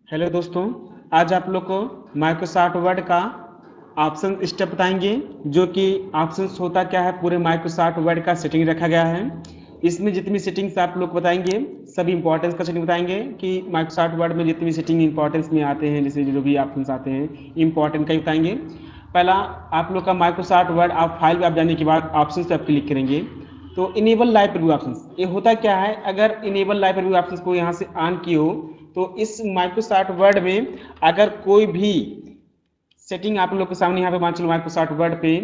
Hello दोस्तों, आज आप लोग को माइक्रोसॉफ्ट वर्ड का ऑप्शन स्टेप बताएंगे। जो कि ऑप्शंस होता क्या है, पूरे माइक्रोसॉफ्ट वर्ड का सेटिंग रखा गया है। इसमें जितनी सेटिंग्स आप लोग को बताएंगे, सभी इंपॉर्टेंस का सेटिंग बताएंगे कि माइक्रोसॉफ्ट वर्ड में जितनी सेटिंग इंपॉर्टेंस में आते हैं, जैसे जो भी ऑप्शंस आते हैं इंपॉर्टेंट का ही बताएंगे। पहला, आप लोग का माइक्रोसॉफ्ट वर्ड आप फाइल पे आप जाने के बाद ऑप्शन पे आप क्लिक करेंगे तो इनेबल लाइव प्रीव्यू ऑप्शंस, ये होता क्या है, अगर इनेबल लाइव प्रीव्यू ऑप्शंस को यहाँ से ऑन किए हो तो इस माइक्रोसॉफ्ट वर्ड में अगर कोई भी सेटिंग आप लोग के सामने यहाँ पे मान चलो माइक्रोसॉफ्ट वर्ड पे,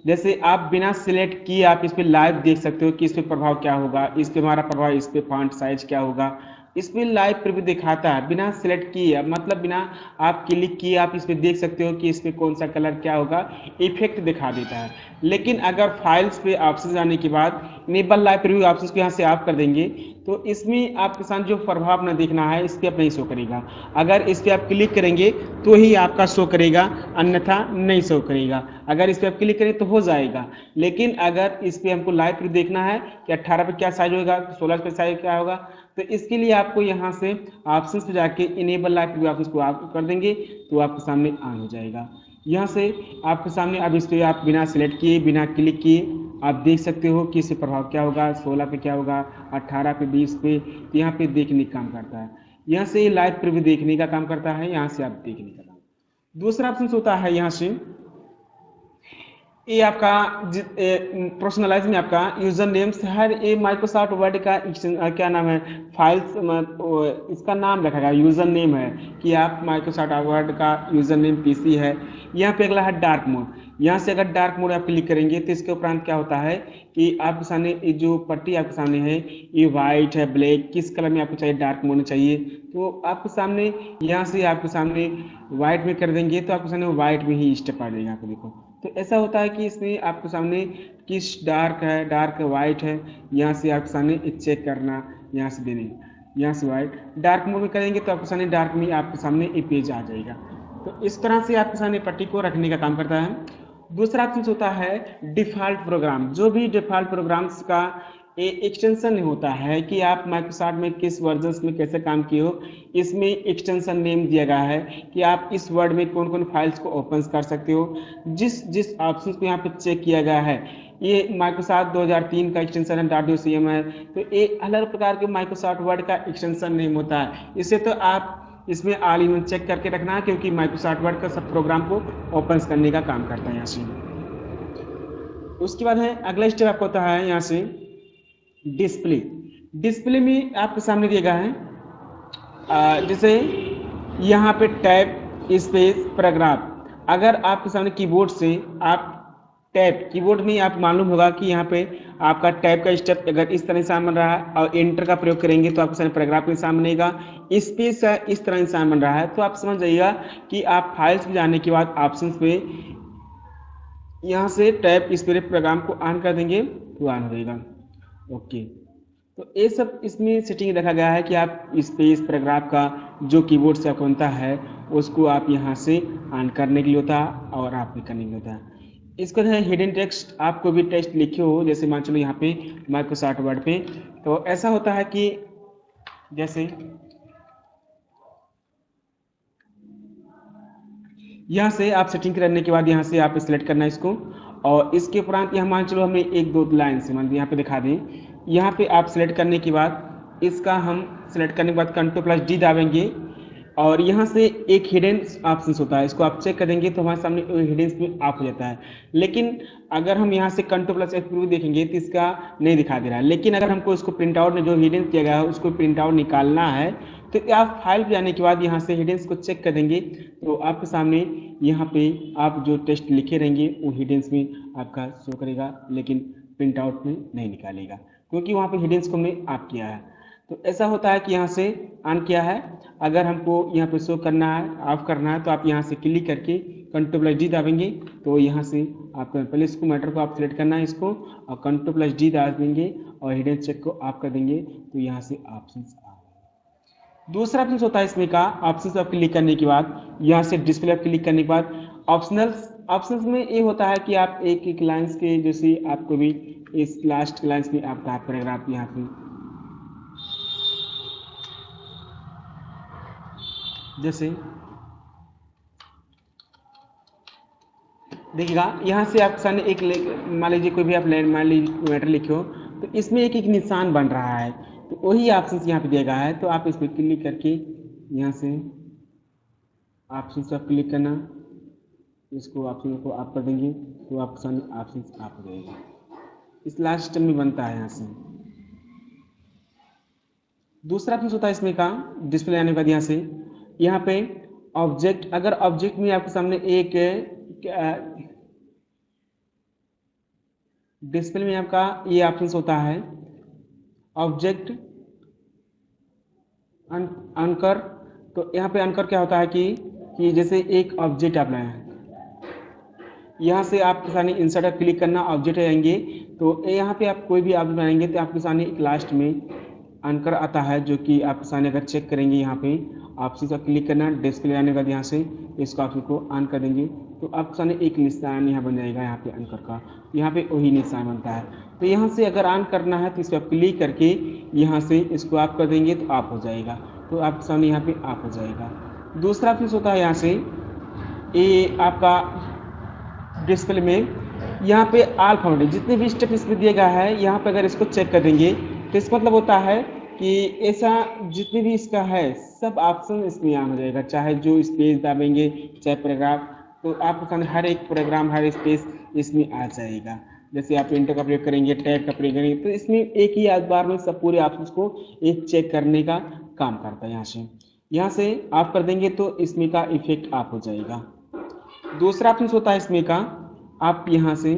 जैसे आप बिना सिलेक्ट किए आप इस पे लाइव देख सकते हो कि इस पे प्रभाव क्या होगा, इस पे हमारा प्रभाव, इस पे फॉन्ट साइज क्या होगा। इसमें लाइव प्रीव्यू दिखाता है बिना सिलेक्ट किए, मतलब बिना आप क्लिक किए आप इस पे देख सकते हो कि इस पे कौन सा कलर क्या होगा, इफेक्ट दिखा देता है। लेकिन अगर फाइल्स पे ऑप्शन आने के बाद इनेबल लाइव प्रीव्यू ऑप्शन को यहाँ से ऑफ कर देंगे तो इसमें आपके साथ जो प्रभाव न देखना है इस पर आप नहीं शो करेगा। अगर इस पर आप क्लिक करेंगे तो ही आपका शो करेगा, अन्यथा नहीं शो करेगा। अगर इस पर आप क्लिक करें तो हो जाएगा, लेकिन अगर इस पर हमको लाइव प्रीव्यू देखना है कि 18 पे क्या साइज होगा, 16 पे साइज क्या होगा, तो इसके लिए आपको यहाँ से ऑप्शंस पे जाके इनेबल लाइव प्रीव्यू ऑप्शंस को आप कर देंगे तो आपके सामने ऑन हो जाएगा। यहाँ से आपके सामने अब इस पर आप बिना सिलेक्ट किए, बिना क्लिक किए आप देख सकते हो कि इससे प्रभाव क्या होगा, 16 पे क्या होगा, 18 पे, 20 पे, तो यहाँ पे देखने का काम करता है। यहाँ से लाइव प्रीव्यू देखने का काम करता है, यहाँ से आप देखने का काम। दूसरा ऑप्शन होता है यहाँ से, ये आपका पर्सनलाइज में आपका यूजर नेम्स हर ये माइक्रोसॉफ्ट वर्ड का क्या नाम है, फाइल्स इसका नाम रखा गया यूजर नेम है कि आप माइक्रोसॉफ्ट वर्ड का यूजर नेम पीसी है। यहाँ पे अगला है डार्क मोड। यहाँ से अगर डार्क मोड आप क्लिक करेंगे तो इसके उपरांत क्या होता है कि आपके सामने ये जो पट्टी आपके सामने है, ये व्हाइट है, ब्लैक, किस कलर में आपको चाहिए, डार्क मोड चाहिए तो आपके सामने यहाँ से आपके सामने व्हाइट में कर देंगे तो आपके सामने व्हाइट में ही स्टेप आ जाएगा। आपको देखो तो ऐसा होता है कि इसमें आपके सामने किस डार्क है, डार्क वाइट है, यहाँ से आपके सामने चेक करना, यहाँ से देने, यहाँ से वाइट डार्क मोड में करेंगे तो आपके सामने डार्क में आपके सामने ये पेज आ जाएगा। तो इस तरह से आपके सामने पट्टी को रखने का काम करता है। दूसरा ऑप्शन होता है डिफ़ॉल्ट प्रोग्राम। जो भी डिफ़ॉल्ट प्रोग्राम्स का एक्सटेंशन होता है कि आप माइक्रोसॉफ्ट में किस वर्जन में कैसे काम किए हो, इसमें एक्सटेंशन नेम दिया गया है कि आप इस वर्ड में कौन कौन फाइल्स को ओपन कर सकते हो। जिस जिस ऑप्शन को यहाँ पे चेक किया गया है, ये माइक्रोसॉफ्ट 2003 का एक्सटेंशन है, .docm है, तो ये अलग प्रकार के माइक्रोसॉफ्ट वर्ड का एक्सटेंशन नेम होता है। इसे तो आप इसमें ऑल इन वन चेक करके रखना, क्योंकि माइक्रोसॉफ्ट वर्ड का सब प्रोग्राम को ओपन करने का काम करता है यहाँ से। उसके बाद है अगला स्टेप आपको होता है यहाँ से डिस्प्ले। डिस्प्ले में आपके सामने दिया गया है जैसे यहाँ पे टैब स्पेस पैराग्राफ। अगर आपके सामने कीबोर्ड से आप टैब, कीबोर्ड में आप मालूम होगा कि यहाँ पे आपका टैब का स्टेप अगर इस तरह निशान बन रहा है और एंटर का प्रयोग करेंगे तो आपके सामने पैराग्राफ का निशान बनेगा। स्पेस है इस तरह निशान बन रहा है तो आप समझ जाइएगा कि आप फाइल्स में जाने के बाद ऑप्शन पे यहाँ से टैब स्पेस प्रोग्राम को ऑन कर देंगे तो ऑन हो जाएगा। ओके, तो ये सब इसमें सेटिंग रखा गया है कि आप स्पेस पैराग्राफ का जो कीबोर्ड से बनता है उसको आप यहाँ से ऑन करने के लिए होता है और आप भी करने के लिए होता है। इसके बाद है हिडन टेक्स्ट। आपको भी टेक्स्ट लिखे हो, जैसे मान चलो यहाँ पे माइक्रोसॉफ्ट वर्ड पे, तो ऐसा होता है कि जैसे यहाँ से आप सेटिंग करने के बाद यहाँ से आप सिलेक्ट करना है इसको, और इसके उपरांत यहाँ मान चलो हमने एक दो लाइन से मान यहाँ पे दिखा दें, यहाँ पे आप सिलेक्ट करने के बाद इसका हम सिलेक्ट करने के बाद Ctrl+D दाबेंगे और यहाँ से एक हिडन ऑप्शन होता है, इसको आप चेक करेंगे तो हमारे सामने हिडन में ऑफ हो जाता है। लेकिन अगर हम यहाँ से Ctrl+F देखेंगे तो इसका नहीं दिखा दे रहा है। लेकिन अगर हमको इसको प्रिंट आउट में जो हिडन किया गया है उसको प्रिंट आउट निकालना है तो आप फाइल पे जाने के बाद यहाँ से हिडन्स को चेक कर देंगे तो आपके सामने यहाँ पे आप जो टेक्स्ट लिखे रहेंगे वो हिडन्स में आपका शो करेगा, लेकिन प्रिंट आउट में नहीं निकालेगा क्योंकि वहाँ पे हिडन्स को हमने ऑफ किया है। तो ऐसा होता है कि यहाँ से ऑन किया है, अगर हमको यहाँ पे शो करना है, ऑफ करना है तो आप यहाँ से क्लिक करके Ctrl+D दाबेंगे तो यहाँ से आपको पहले इसको मैटर को आप सिलेक्ट करना है इसको और Ctrl+D दाब देंगे और हिडन चेक को ऑफ कर देंगे तो यहाँ से ऑप्शन। दूसरा ऑप्शन होता है इसमें का ऑप्शन पर क्लिक करने के बाद यहाँ से डिस्प्ले पर क्लिक करने के बाद ऑप्शंस में ये होता है कि आप एक एक लाइन्स के जैसे आपको भी इस लास्ट लाइन्स में आपका पैराग्राफ यहाँ पे जैसे देखिएगा यहाँ से आपके सामने एक मान लीजिए कोई भी आप मान लीजिए मैटर लिखे हो, तो इसमें एक एक निशान बन रहा है, तो वही ऑप्शन यहाँ पे दिया गया है। तो आप इस पर क्लिक करके यहाँ से ऑप्शन पर क्लिक करना, इसको ऑप्शन को आप कर देंगे तो आपके सामने ऑप्शन आप हो जाएगा। इस लास्ट स्टेप में बनता है। यहाँ से दूसरा ऑप्शन होता है इसमें का डिस्प्ले आने के बाद यहाँ से यहाँ पे ऑब्जेक्ट, अगर ऑब्जेक्ट में आपके सामने एक डिस्प्ले में आपका ये ऑप्शन होता है ऑब्जेक्ट अनकर। तो यहाँ पे अनकर क्या होता है कि जैसे एक ऑब्जेक्ट आप लाए, यहाँ से आपके सामने इंसर्ट पर क्लिक करना, ऑब्जेक्ट आएंगे, तो यहाँ पे आप कोई भी ऑब्जेक्ट बनाएंगे तो आपके सामने एक लास्ट में अनकर आता है, जो कि आपके सामने अगर चेक करेंगे यहाँ पे ऑप्शन पर क्लिक करना, डिस्प्ले आने के बाद यहाँ से इसको ऑप्शन को ऑन कर देंगे तो आपके सामने एक निशान यहाँ बन जाएगा यहाँ पे अनकर का, यहाँ पे वही निशान बनता है। तो यहाँ से अगर ऑन करना है तो इस पर क्लिक करके यहाँ से इसको ऑफ कर देंगे तो ऑफ हो जाएगा, तो आपके सामने यहाँ पे ऑफ हो जाएगा। दूसरा ऑप्शन होता है यहाँ से ये आपका डिस्प्ले में यहाँ पे ऑल फाउंड जितने भी स्टेप इसमें दिया गया है, यहाँ पे अगर इसको चेक कर देंगे तो इसका मतलब होता है कि ऐसा जितने भी इसका है सब ऑप्शन इसमें ऑन हो जाएगा, चाहे जो स्पेस दाबेंगे चाहे पैराग्राफ, तो आपके सामने हर एक प्रोग्राम हर स्पेस इसमें आ जाएगा। जैसे आप इंटर का प्रयोग करेंगे, टैग का प्रयोग करेंगे, तो इसमें एक ही बार में सब पूरे ऑप्शन को एक चेक करने का काम करता है। यहाँ से ऑफ कर देंगे तो इसमें का इफेक्ट ऑफ हो जाएगा। दूसरा ऑप्शन होता है इसमें का आप यहाँ से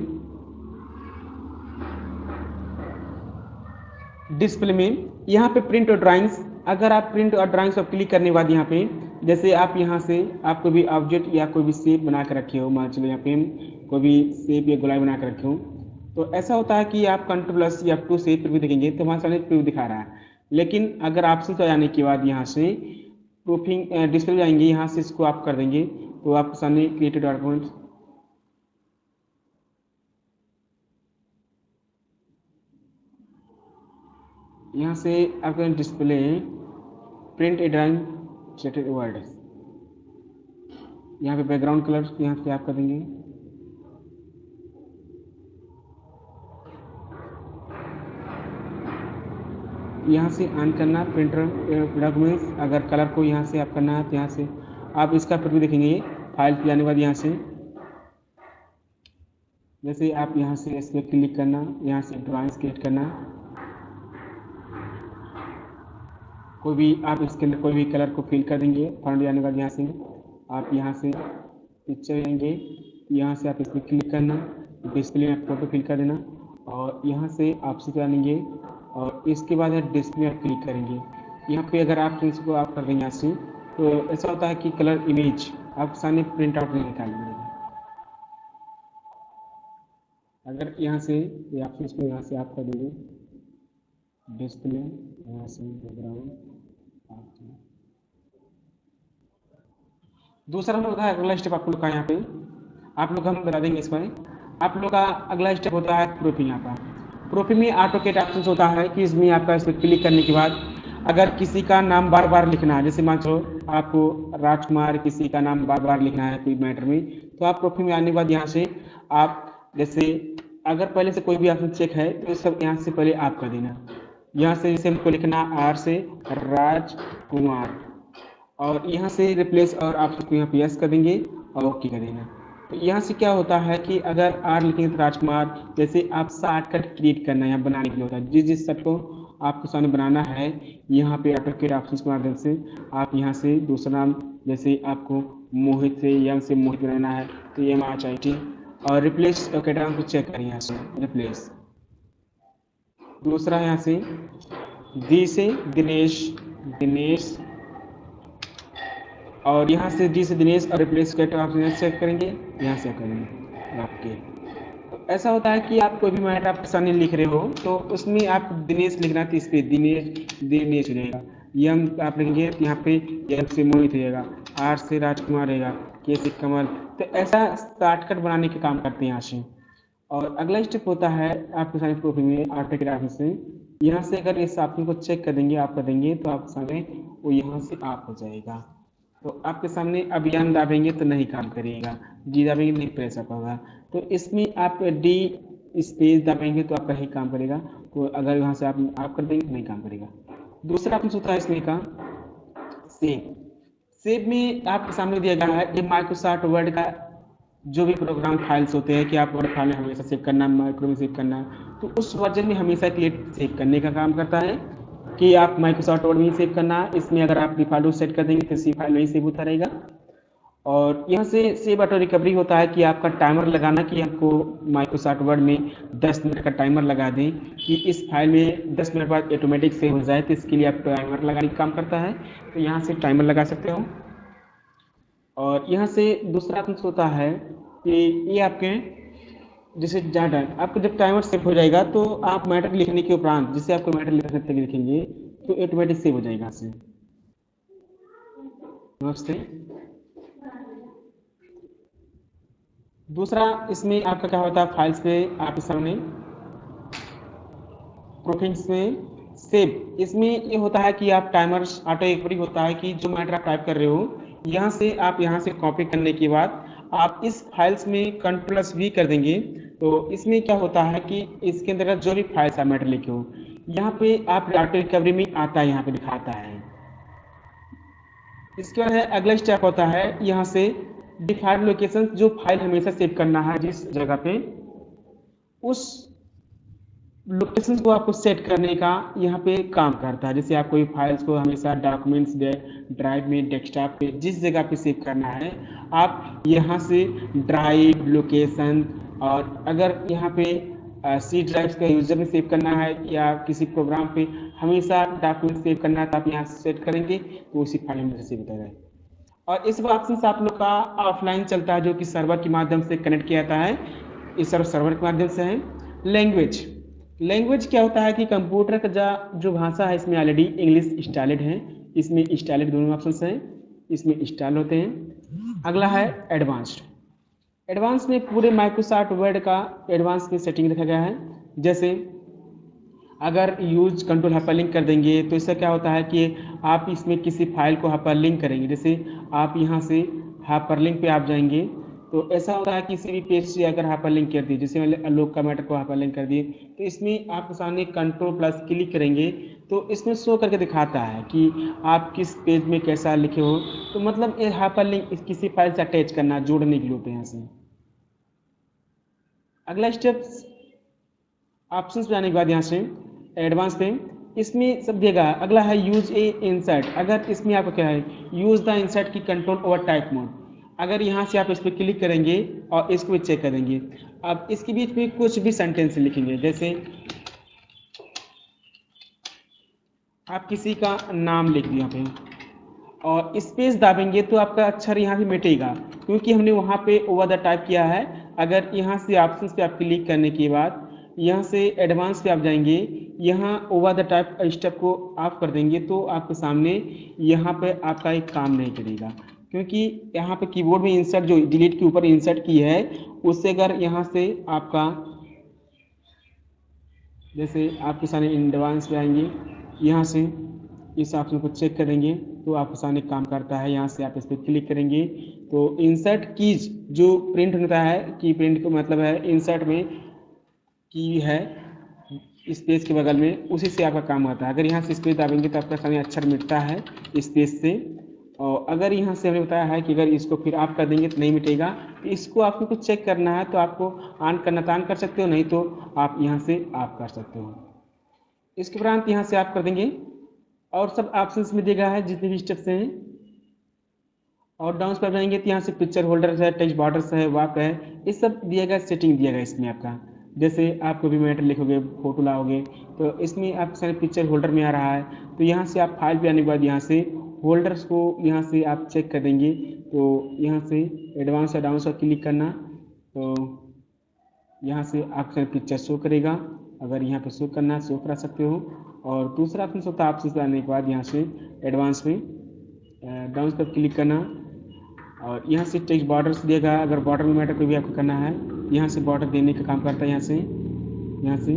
डिस्प्ले में यहाँ पे प्रिंट और ड्राइंग्स, अगर आप प्रिंट और ड्राइंग्स पर क्लिक करने के बाद यहाँ पे जैसे आप यहाँ से आप कोई भी ऑब्जेक्ट या कोई भी शेप बना कर रखे हो, मान चलो यहाँ पे कोई भी शेप या गुलाब बना कर रखे हो, तो ऐसा होता है कि आप कंट्रोल+ या F2 से प्रीव्यू देखेंगे तो हमारे सामने प्रीव्यू दिखा रहा है। लेकिन अगर ऑप्शन पे जाने के बाद यहाँ से प्रूफिंग डिस्प्ले जाएंगे, यहाँ से इसको आप कर देंगे तो आपके सामने क्रिएटेड डॉक्यूमेंट, यहाँ से आपका डिस्प्ले प्रिंट ए ड्राइंग सेटेड वर्ड, यहाँ पे बैकग्राउंड कलर यहाँ से आप कर देंगे, यहाँ से ऑन करना प्रिंटर डॉक्यूमेंट्स, अगर कलर को यहाँ से आप करना है तो यहाँ से आप इसका प्रीव्यू देखेंगे। फाइल पे जाने के बाद यहाँ से जैसे आप यहाँ से इस पर क्लिक करना, यहाँ से ड्राइंग्स क्रिएट करना, कोई भी आप इसके अंदर कोई भी कलर को फिल कर देंगे। फॉन्ट जाने के बाद यहाँ से आप यहाँ से पिक्चर लेंगे, यहाँ से आप इस पर क्लिक करना, डिस्प्ले में फोटो फिल कर देना और यहाँ से आप से जानेंगे और इसके बाद डिस्प्ले में क्लिक करेंगे। यहाँ पे अगर आप इसको आप कर देंगे यहाँ से तो ऐसा होता है कि कलर इमेज आप सामने प्रिंट आउट निकाल लेंगे। अगर यहाँ से आप इसको यहाँ से आप कर देंगे डिस्प्ले, यहाँ से बैकग्राउंड। दूसरा होता है अगला स्टेप आप लोग का, यहाँ पे आप लोग हम बता देंगे इस पर। आप लोग का अगला स्टेप होता है प्रूफिंग। यहाँ पर प्रूफिंग में ऑटोकेट ऑप्शन होता है कि इसमें आपका इस पर क्लिक करने के बाद अगर किसी का नाम बार बार लिखना है, जैसे मान लो आपको राजकुमार किसी का नाम बार बार लिखना है कोई मैटर में, तो आप प्रूफिंग में आने के बाद यहाँ से आप जैसे अगर पहले से कोई भी ऑप्शन चेक है तो सब यहाँ से पहले आप कर देना। यहाँ से जैसे हमको लिखना आर से राजकुमार और यहाँ से रिप्लेस और आप सबको यहाँ पे यस कर देंगे और ओके कर देना। तो यहाँ से क्या होता है कि अगर आर लिखेंगे तो राजकुमार, जैसे आप शॉर्टकट क्रिएट करना है यहाँ बनाने के लिए होता है, जिस शब्द को आपको सामने बनाना है यहाँ पे ऑटोकैड ऑप्शन के माध्यम से आप यहाँ से दूसरा नाम, जैसे आपको मोहित से यम से मोहित बनाना है तो MHIT और रिप्लेस कैटेगरी को चेक करें यहाँ से रिप्लेस। दूसरा यहाँ से डी से दिनेश और यहाँ से डी से दिनेश और रिप्लेस कैटेगरी ऑप्शन चेक करेंगे, यहाँ से करेंगे आपके। तो ऐसा होता है कि आप कोई भी मैटर आपके सामने लिख रहे हो तो उसमें आप दिनेश लिखना है तो इस पर दिनेश हो जाएगा, यम आप लिखेंगे तो यहाँ पे यम से मोहित हो जाएगा, आर से राजकुमार रहेगा, के से कमल। तो ऐसा शॉर्टकट बनाने के काम करते हैं यहाँ से। और अगला स्टेप होता है आपके सामने प्रूफिंग में ऑटोकैड ऑप्शन से, यहाँ से अगर इस ऑप्शन को चेक कर देंगे आप कर देंगे तो आपके सामने वो यहाँ से ऑफ हो जाएगा। तो आपके सामने अब एम दाबेंगे तो नहीं काम करिएगा, जी दाबेंगे नहीं प्रेस अप होगा। तो इसमें आप डी स्पेस दाबेंगे तो आपका ही काम करेगा। तो अगर यहाँ से आप कर देंगे तो नहीं काम करेगा। दूसरा ऑप्शन होता है इसमें का सेव। सेव में आपके सामने दिया गया है ये माइक्रोसॉफ्ट वर्ड का जो भी प्रोग्राम फाइल्स होते हैं कि आप वर्ड फाइल में हमेशा सेव करना, माइक्रो में सेव करना, तो उस वर्जन में हमेशा के लिए सेव करने का काम करता है कि आप माइक्रोसॉफ्ट वर्ड में ही सेव करना है। इसमें अगर आप डिफॉल्ट सेट कर देंगे तो सी फाइल में ही सेव होता रहेगा। और यहाँ से सेव ऑटो रिकवरी होता है कि आपका टाइमर लगाना कि आपको माइक्रोसॉफ्ट वर्ड में 10 मिनट का टाइमर लगा दें कि इस फाइल में 10 मिनट बाद ऑटोमेटिक सेव हो जाए, तो इसके लिए आप टाइमर लगाने का काम करता है। तो यहाँ से टाइमर लगा सकते हो। और यहाँ से दूसरा ऑप्शन होता है कि ये आपके जैसे ज़्यादा आपको जब टाइमर सेव हो जाएगा तो आप मैटर लिखने के उपरांत जिसे आपको मैटर लिखेंगे तो ऑटोमेटिक सेव हो जाएगा से। नमस्ते। दूसरा इसमें आपका क्या होता है, फाइल्स में आपके सामने प्रोफिल्स में सेव, इसमें ये होता है कि आप टाइमर ऑटो रिकवरी होता है कि जो मैटर आप टाइप कर रहे हो यहाँ से आप यहाँ से कॉपी करने के बाद आप इस फाइल्स में Ctrl+V कर देंगे। तो इसमें क्या होता है कि इसके अंतर्गत जो भी फाइल्स आप मैटर लिखे हो यहाँ पे आप ऑटो रिकवरी में आता है, यहाँ पे दिखाता है। इसके बाद है अगला स्टेप होता है यहाँ से डिफाल्ट लोकेशन, जो फाइल हमेशा सेव करना है जिस जगह पे, उस लोकेशन को आपको सेट करने का यहाँ पे काम करता है। जैसे आप कोई फाइल्स को हमेशा डॉक्यूमेंट्स ड्राइव में, डेस्कटॉप पे जिस जगह पे सेव करना है आप यहाँ से ड्राइव लोकेशन, और अगर यहाँ पे सी ड्राइव का यूजर में सेव करना है या किसी प्रोग्राम पे हमेशा डॉक्यूमेंट सेव करना है तो आप यहाँ से सेट करेंगे तो उसी फाइल में सेव होता है। और इस ऑप्शन से आप लोग का ऑफलाइन चलता है जो कि सर्वर के माध्यम से कनेक्ट किया जाता है, इस सर्वर के माध्यम से है। लैंग्वेज, लैंग्वेज क्या होता है कि कंप्यूटर का जो भाषा है इसमें ऑलरेडी इंग्लिश इंस्टॉलेड है, इसमें इंस्टॉलेड दोनों ऑप्शन हैं, इसमें इंस्टॉल होते हैं। अगला है एडवांस्ड। एडवांस में पूरे माइक्रोसॉफ्ट वर्ड का एडवांस में सेटिंग रखा गया है। जैसे अगर यूज कंट्रोल हाइपरलिंक कर देंगे तो इससे क्या होता है कि आप इसमें किसी फाइल को हाइपरलिंक करेंगे, जैसे आप यहाँ से हाइपरलिंक पे आप जाएंगे तो ऐसा होता है किसी भी पेज से अगर हाइपरलिंक कर दिए, जैसे मैंने आलोक का मैटर को हाइपरलिंक कर दिए तो इसमें आप सामने Ctrl+ क्लिक करेंगे तो इसमें शो करके दिखाता है कि आप किस पेज में कैसा लिखे हो। तो मतलब ये हाइपरलिंक किसी फाइल से अटैच करना, जोड़ने के लिए होते हैं यहाँ से। अगला स्टेप ऑप्शन पे जाने के बाद यहाँ से एडवांस पे इसमें सब देगा। अगला है यूज ए इंसर्ट। अगर इसमें आपको क्या है यूज द इंसर्ट की कंट्रोल ओवर टाइप मोड, अगर यहाँ से आप इस पर क्लिक करेंगे और इसको भी चेक करेंगे, अब इसके बीच में कुछ भी सेंटेंस लिखेंगे, जैसे आप किसी का नाम लिख दिया यहाँ पे और स्पेस दाबेंगे तो आपका अक्षर यहाँ पे मिटेगा क्योंकि हमने वहाँ पे ओवर द टाइप किया है। अगर यहाँ से ऑप्शन पे आप क्लिक करने के बाद यहाँ से एडवांस पे आप जाएंगे, यहाँ ओवर द टाइप स्टेप को ऑफ कर देंगे तो आपके सामने यहाँ पे आपका एक काम नहीं करेगा क्योंकि यहाँ पे कीबोर्ड में इंसर्ट जो डिलीट के ऊपर इंसर्ट की है उससे अगर यहाँ से आपका जैसे आपके सामने एडवांस पे आएंगे, यहाँ से इस ऑप्शन को चेक करेंगे तो आपके सामने काम करता है। यहाँ से आप इस पर क्लिक करेंगे तो इंसर्ट कीज जो प्रिंट होता है, की प्रिंट का मतलब है इंसर्ट में की है स्पेस के बगल में, उसी से आपका काम होता है। अगर यहाँ से स्पेस दाबेंगे तो आपका सामने अक्षर मिटता है स्पेस से। और अगर यहाँ से हमने बताया है कि अगर इसको फिर आप कर देंगे तो नहीं मिटेगा, तो इसको आपको कुछ चेक करना है तो आपको ऑन करना तो ऑन कर सकते हो, नहीं तो आप यहाँ से ऑफ कर सकते हो। इसके उपरांत यहाँ से आप कर देंगे और सब ऑप्शंस में दिया गया है जितने भी स्टेप्स हैं। और डाउन पर जाएंगे तो यहाँ से पिक्चर होल्डर है, टेक्स्ट बॉर्डर्स है, वाक है, ये सब दिया गया, सेटिंग दिया गया इसमें आपका। जैसे आप कोई भी मैटर लिखोगे, फोटो लाओगे तो इसमें आप सारे पिक्चर होल्डर में आ रहा है तो यहाँ से आप फाइल पे आने के बाद यहाँ से होल्डर्स को यहाँ से आप चेक कर देंगे तो यहाँ से एडवांस या डाउन पर क्लिक करना तो यहाँ से आपका पिक्चर शो करेगा। अगर यहाँ पे शो करना है शो करा सकते हो। और दूसरा ऑप्शन होता है ऑप्शन आने के बाद यहाँ से एडवांस में डाउन पर क्लिक करना और यहाँ से टेक्स्ट बॉर्डर्स देगा। अगर बॉर्डर में मैटर कोई भी आपको करना है यहाँ से बॉर्डर देने का काम करता है यहाँ से।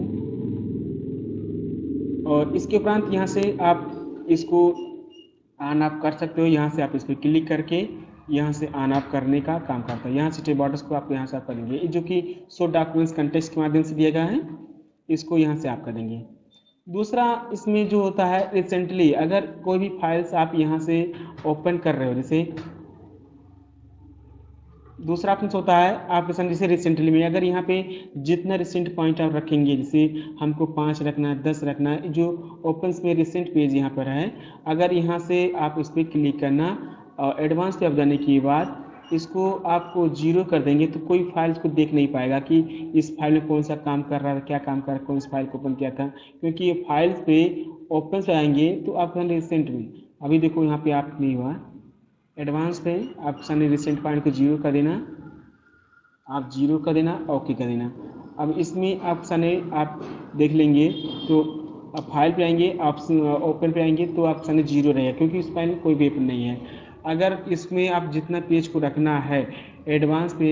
और इसके उपरांत यहाँ से आप इसको ऑन ऑफ कर सकते हो। यहाँ से आप इस पर क्लिक करके यहाँ से ऑन ऑफ करने का काम करता है। यहाँ से टेक्स्ट बॉक्स को आप यहाँ से आप करेंगे, जो कि शो डॉक्यूमेंट्स कंटेक्स्ट के माध्यम से दिया गया है, इसको यहाँ से आप करेंगे। दूसरा इसमें जो होता है रिसेंटली, अगर कोई भी फाइल्स आप यहाँ से ओपन कर रहे हो, जैसे दूसरा ऑप्शन होता है आपके सामने जैसे रिसेंटली में, अगर यहाँ पे जितना रिसेंट पॉइंट आप रखेंगे, जैसे हमको 5 रखना है, 10 रखना है, जो ओपन में रिसेंट पेज यहाँ पर है, अगर यहाँ से आप इस पर क्लिक करना और एडवांस पे आप जाने के बाद इसको आपको 0 कर देंगे तो कोई फाइल को देख नहीं पाएगा कि इस फाइल में कौन सा काम कर रहा था, क्या काम कर रहा है, कौन सी फाइल को ओपन किया था, क्योंकि ये फाइल्स पे ओपन से आएंगे तो आप रिसेंट में, अभी देखो यहाँ पे आप नहीं हुआ, एडवांस पे आप सामने रिसेंट पॉइंट को 0 कर देना, आप 0 कर देना, ओके कर देना। अब इसमें आप सामने आप देख लेंगे तो आप फाइल पे आएंगे, आप ओपन पे आएंगे तो आप सामने 0 रहेगा, क्योंकि इस फाइल में कोई भी ओपन नहीं है। अगर इसमें आप जितना पेज को रखना है एडवांस पे,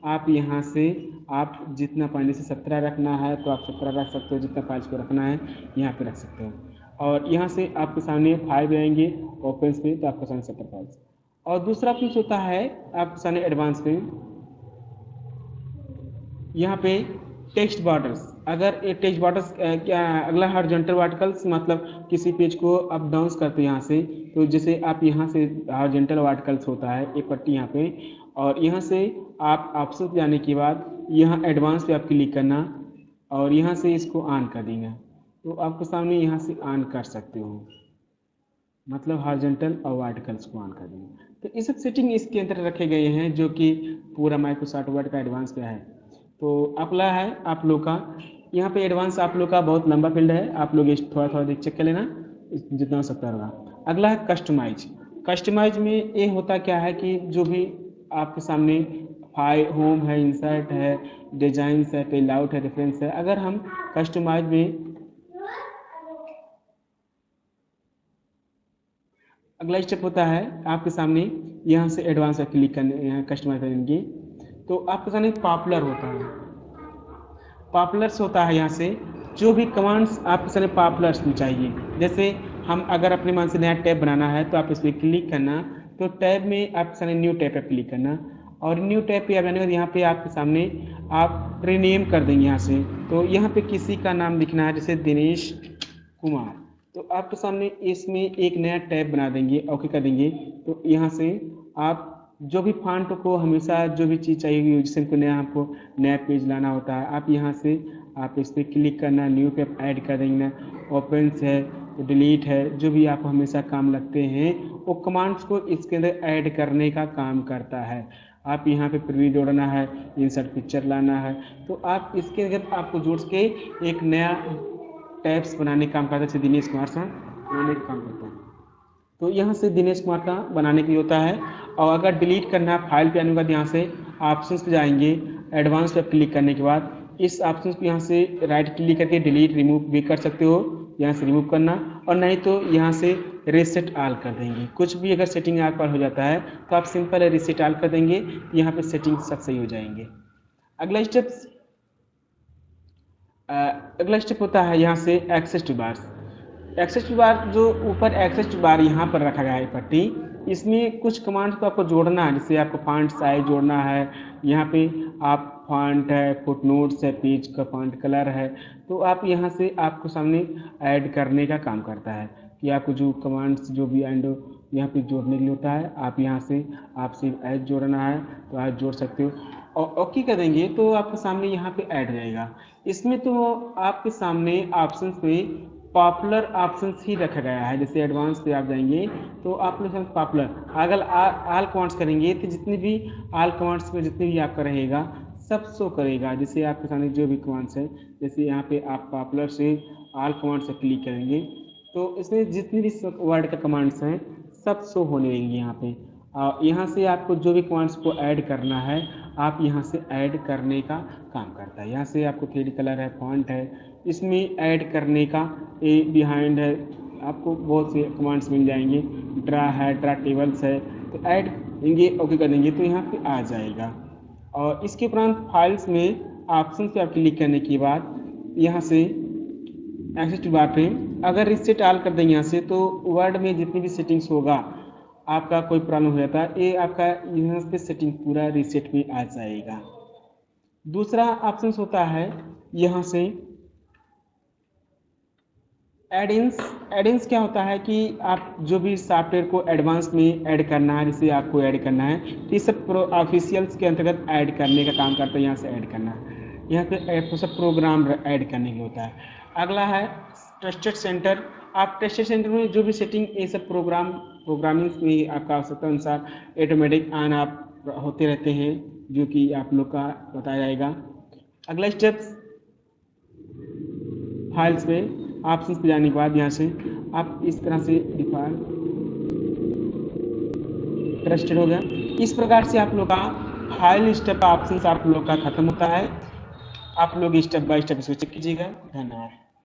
आप यहाँ से आप जितना पॉइंट से 17 रखना है तो आप 17 रख सकते हो, जितना फाइल्स को रखना है यहाँ पे रख सकते हो। और यहाँ से आपके सामने फाइल पे आएंगे ओपन पे तो आपके सामने 17 फाइल्स। और दूसरा ऑप्शन होता है आपके सामने एडवांस पे, यहाँ पे टेक्स्ट बॉर्डर्स, अगर ये टेक्स्ट बॉर्डर्स क्या अगला हॉरिजॉन्टल वर्टिकल्स, मतलब किसी पेज को अप डाउन करते हैं यहाँ से, तो जैसे आप यहाँ से हॉरिजॉन्टल वर्टिकल्स होता है एक पट्टी यहाँ पे, और यहाँ से आप ऑप्शन पे जाने के बाद यहाँ एडवांस पे आप क्लिक करना और यहाँ से इसको ऑन कर देना, तो आपके सामने यहाँ से ऑन कर सकते हो, मतलब हॉरिजॉन्टल और वर्टिकल्स को ऑन कर देंगे। तो ये सब सेटिंग इसके अंदर रखे गए हैं जो कि पूरा माइक्रोसॉफ्ट वर्ड का एडवांस पे है। तो अगला है आप लोग का, यहाँ पे एडवांस आप लोग का बहुत लंबा फील्ड है, आप लोग थोड़ा थोड़ा देख चेक कर लेना जितना हो सकता होगा। अगला है कस्टमाइज। कस्टमाइज में ये होता क्या है कि जो भी आपके सामने फाइल होम है, इंसर्ट है, डिजाइन्स है, पेलाउट है, रेफरेंस है, अगर हम कस्टमाइज में अगला स्टेप होता है आपके सामने यहाँ से एडवांस पर क्लिक करने, यहाँ कस्टमाइज करेंगे तो आपके सामने पॉपुलर होता है, पॉपुलर्स होता है। यहाँ से जो भी कमांड्स आपके सामने पॉपुलर्स में चाहिए, जैसे हम अगर अपने मन से नया टैब बनाना है तो आप इस पर क्लिक करना, तो टैब में आपके सामने न्यू टैब पर क्लिक करना, और न्यू टैब पे आने के बाद यहाँ पे आपके सामने आप रीनेम कर देंगे यहाँ से, तो यहाँ पे किसी का नाम लिखना है, जैसे दिनेश कुमार, तो आपके सामने इसमें एक नया टैब बना देंगे, ओके कर देंगे। तो यहाँ से आप जो भी फॉन्ट को हमेशा जो भी चीज़ चाहिए, जैसे को नया आपको नया पेज लाना होता है, आप यहाँ से आप इस पर क्लिक करना, न्यू पे ऐड कर देंगे, ओपन है, डिलीट है, जो भी आपको हमेशा काम लगते हैं वो कमांड्स को इसके अंदर ऐड करने का काम करता है। आप यहाँ पे प्रीव्यू जोड़ना है, इंसर्ट पिक्चर लाना है, तो आप इसके अंदर आपको जोड़ के एक नया टैब्स बनाने का काम करता है, जैसे दिनेश कुमार सा बनाने का काम करता है। तो यहाँ से दिनेश कुमार का बनाने के लिए होता है। और अगर डिलीट करना है फाइल पे आने के बाद यहाँ से ऑप्शंस पे जाएंगे, एडवांस पे क्लिक करने के बाद इस ऑप्शन पे यहाँ से राइट क्लिक करके डिलीट रिमूव भी कर सकते हो, यहाँ से रिमूव करना, और नहीं तो यहाँ से रीसेट ऑल कर देंगे। कुछ भी अगर सेटिंग आप पर हो जाता है तो आप सिंपल रीसेट ऑल कर देंगे, यहाँ पे सेटिंग सब सही हो जाएंगे। अगला स्टेप होता है यहाँ से access to bars. Access to bar, जो ऊपर एक्सेस टू बार यहाँ पर रखा गया है पट्टी, इसमें कुछ कमांड्स को आपको जोड़ना है, जैसे आपको फॉन्ट साइज जोड़ना है, यहाँ पे आप फॉन्ट है, फुटनोट्स है, पेज का फॉन्ट कलर है, तो आप यहाँ से आपको सामने ऐड करने का काम करता है कि आपको जो कमांड्स जो भी एंड यहाँ पे जोड़ने के लिए होता है, आप यहाँ से आपसे ऐड जोड़ना है तो ऐड जोड़ सकते हो, और ओके कर देंगे तो आपके सामने यहाँ पे ऐड जाएगा। इसमें तो आपके सामने ऑप्शन पे पॉपुलर ऑप्शन ही रखा गया है, जैसे एडवांस पे आप जाएंगे तो आप लोग पॉपुलर, अगर ऑल कमांड्स करेंगे तो जितने भी ऑल कमांड्स में जितने भी आपका रहेगा सब शो करेगा। जैसे आपके सामने जो भी कमांड्स है, जैसे यहाँ पे आप पॉपुलर से ऑल कमांड से क्लिक करेंगे तो इसमें जितने भी वर्ड का कमांड्स हैं सब शो होने लगेंगे यहाँ पे। यहाँ से आपको जो भी कमांड्स को ऐड करना है आप यहाँ से ऐड करने का काम करता है। यहाँ से आपको 3D कलर है, फॉन्ट है, इसमें ऐड करने का ए बिहाइंड है, आपको बहुत से कमांड्स मिल जाएंगे, ड्रा है, ड्रा टेबल्स है, तो ऐड देंगे, ओके कर देंगे तो यहाँ पे आ जाएगा। और इसके उपरांत फाइल्स में ऑप्शन पे आप क्लिक करने के बाद यहाँ से एक्सेस टू बार पे अगर रिसेट ऑल कर दें यहाँ से, तो वर्ड में जितनी भी सेटिंग्स होगा आपका कोई प्रॉब्लम हो जाता है, ये आपका यहाँ पे सेटिंग पूरा रिसेट में आ जाएगा। दूसरा ऑप्शन होता है यहाँ से एडिंस। एडिंस क्या होता है कि आप जो भी सॉफ्टवेयर को एडवांस में ऐड करना है, जिसे आपको ऐड करना है, तो ये सब ऑफिशियल्स के अंतर्गत ऐड करने का काम करता है। यहाँ से ऐड करना है, यहाँ पे सब प्रोग्राम ऐड करने के लिए होता है। अगला है ट्रस्टेड सेंटर। आप ट्रस्टेड सेंटर में जो भी सेटिंग ये सब प्रोग्रामिंग में आपका आवश्यकता अनुसार ऑटोमेटिक ऑन आप होते रहते हैं, जो कि आप लोग का बताया जाएगा। अगला स्टेप फाइल्स पे ऑप्शन पे जाने के बाद यहाँ से आप इस तरह से डिफॉल्ट ट्रस्टेड हो गया। इस प्रकार से आप लोग का फाइल स्टेप ऑप्शन आप लोग का खत्म होता है। आप लोग स्टेप बाय स्टेप इसको चेक कीजिएगा। धन्यवाद।